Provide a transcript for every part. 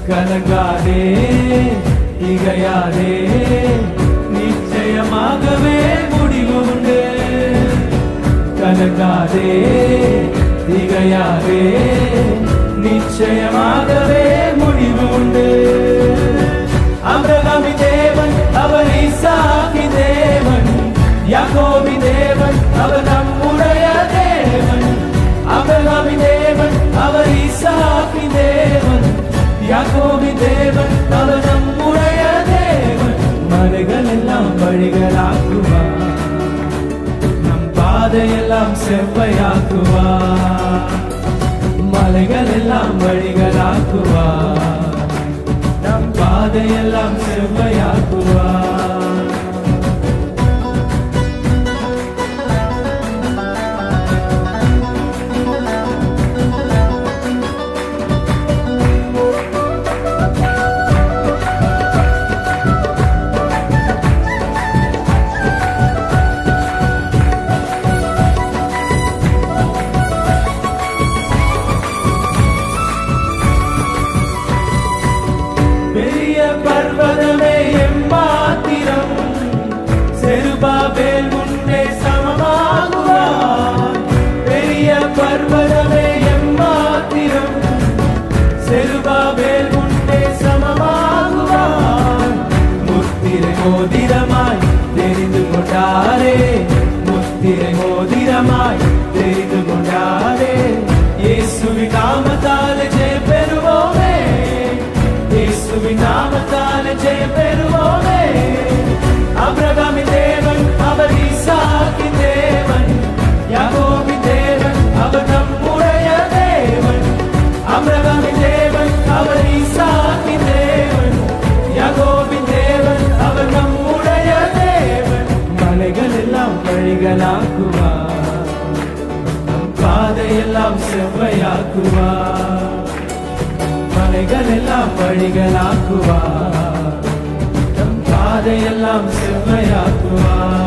கலங்காதே திகையாதே, நிச்சயமாகவே முடிவு உண்டு. கலங்காதே திகையாதே, நிச்சயமாகவே முடிவு உண்டு. ஆபிரகாமின் தேவன் அவர் ஈசாக்கின் தேவன், யாக்கோபின் தேவன் அவர் நம்முடைய தேவன். ஆபிரகாமின் தேவன் அவர் ஈசாக்கின் தேவன், யாக்கோபின் தேவன் அவர் நம்முடைய தேவன். மலைகள் எல்லாம் வழிகளாக்குவார், நம் பாதையெல்லாம் செவ்வையாக்குவார். மலைகள் எல்லாம் வழிகளாக்குவார், நம் பாதையெல்லாம் செவ்வையாக்குவார். பர்வதமே எம்மாத்திரம், செருபாபேல் முன்னே சமமாகுவார். பெரிய பர்வதமே எம்மாத்திரம், செருபாபேல் முன்னே சமமாகுவார். முத்திரை மோதிரமாய் தெரிந்து கொண்டாரே, முத்திரை மோதிரமாய் தெரிந்து கொண்டாரே. இயேசுவின் நாமத்தால் ஜெயம் பெறுவோமே, இயேசுவின் நாமத்தால் ஜெயம் பெறுவோமே. ஆபிரகாமின் தேவன் அவர் ஈசாக்கின் தேவன், யாக்கோபின் தேவன் அவர் நம்முடைய தேவன். ஆபிரகாமின் தேவன் அவர் ஈசாக்கின் தேவன், யாக்கோபின் தேவன் அவர் நம்முடைய தேவன். மலைகள் எல்லாம் வழிகளாக்குவார், நம் பாதையெல்லாம் செவ்வையாக்குவார். மலைகள் எல்லாம் வழிகளாக்குவார், நம் பாதையெல்லாம் செவ்வையாக்குவார்.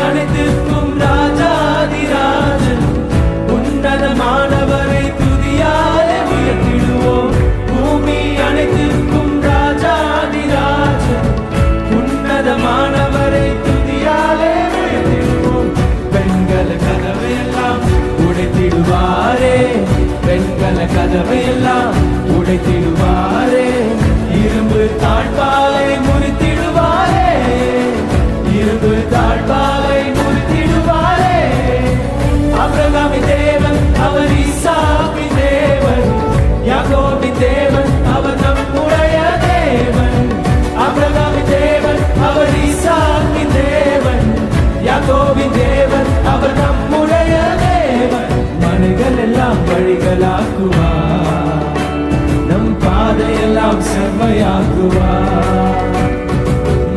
அனைத்துக்கும் ராஜாதிராஜன், உன்னதமானவரை துதியாலே உயர்த்திடுவோம். பூமி அனைத்துக்கும் ராஜாதிராஜன், உன்னதமானவரை துதியாலே உயர்த்திடுவோம். பெண்கள கதவையெல்லாம் உடைத்திடுவாரே, பெண்கள கதவையெல்லாம் உடைத்திடுவாரே. இரும்பு தாழ்பாலை முறித்திடுவாரே, இரும்பு தாழ்பாலை முறித்திடுவாரே. ஆபிரகாமின் தேவன் அவர் ஈசாக்கின் தேவன், யாக்கோபின் தேவன் அவர் நம்முடைய தேவன். ஆபிரகாமின் தேவன் அவர் ஈசாக்கின் தேவன், யாக்கோபின் தேவன் அவர் நம்முடைய தேவன். மலைகள் எல்லாம் வழிகளாக்குவார், நம் பாதையெல்லாம் செவ்வையாக்குவார்.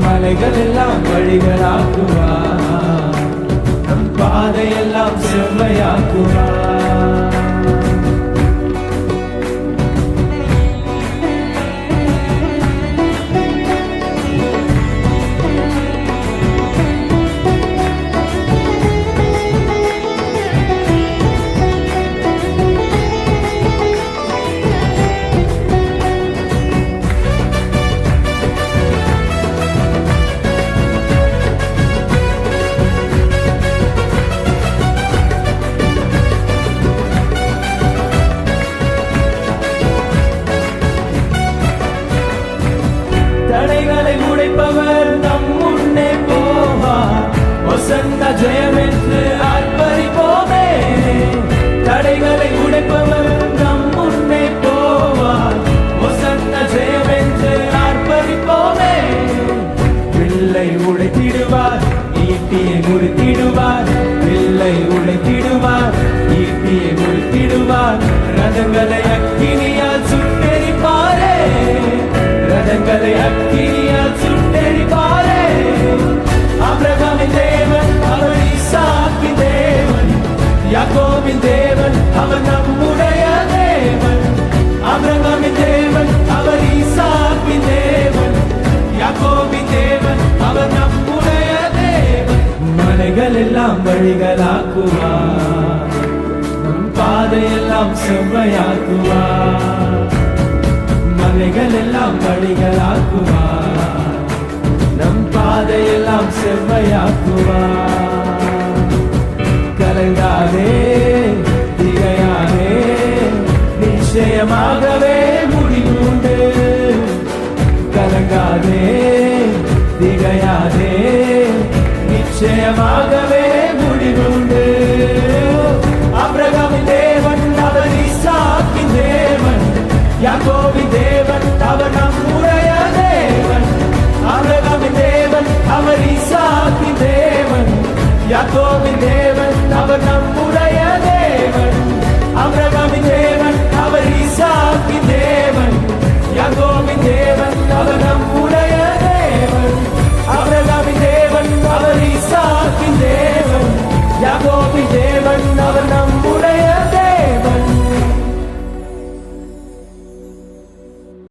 மலைகள் எல்லாம் வழிகளாக்குவார், நம் பாதையெல்லாம் செவ்வையாக்குவார். தடைகளை உடைப்பவர் நம் முன்னே போவார், ஒசந்த ஜெயம் என்று ஆர்ப்பரிப்போமே. தடைகளை உடைப்பவர் நம் முன்னே போவார், ஒசந்த ஜெயம் என்று கல்லை உடைத்திடுவார், ஈட்டியை முறித்திடுவார், ரதங்களை அக்கினியால் சுட்டெரிப்பாரே, ரதங்களை அக்கினியால் சுட்டெரிப்பாரே. ஆபிரகாமின் தேவன் அவர் ஈசாக்கின் தேவன், யாக்கோபின் தேவன் அவர் நம்முடைய தேவன். ஆபிரகாமின் தேவன் அவர் ஈசாக்கின் தேவன், யாக்கோபின் தேவன் அவர் நம்முடைய தேவன். மலைகள் எல்லாம் வழிகளாக்குவார், நம் பாதையெல்லாம் செவ்வையாக்குவார். மலைகள் எல்லாம் வழிகளாக்குவார், நம் பாதையெல்லாம் செவ்வையாக்குவார். கலங்காதே திகையாதே, நிச்சயமாகவே முடிவுண்டு. கலங்காதே திகையாதே, நிச்சயமாகவே முடிவுண்டு. ஆபிரகாமின் தேவன் அவர் ஈசாக்கின் தேவன், யாக்கோபின் தேவன் அவர் நம்முடைய தேவன். ஆபிரகாமின் தேவன் அவர் ஈசாக்கின் தேவன், யாக்கோபின் தேவன் அவர் நம்முடைய தேவன். ஆபிரகாமின் தேவன் அவர் ஈசாக்கின் தேவன், யாக்கோபின் தேவன் அவர்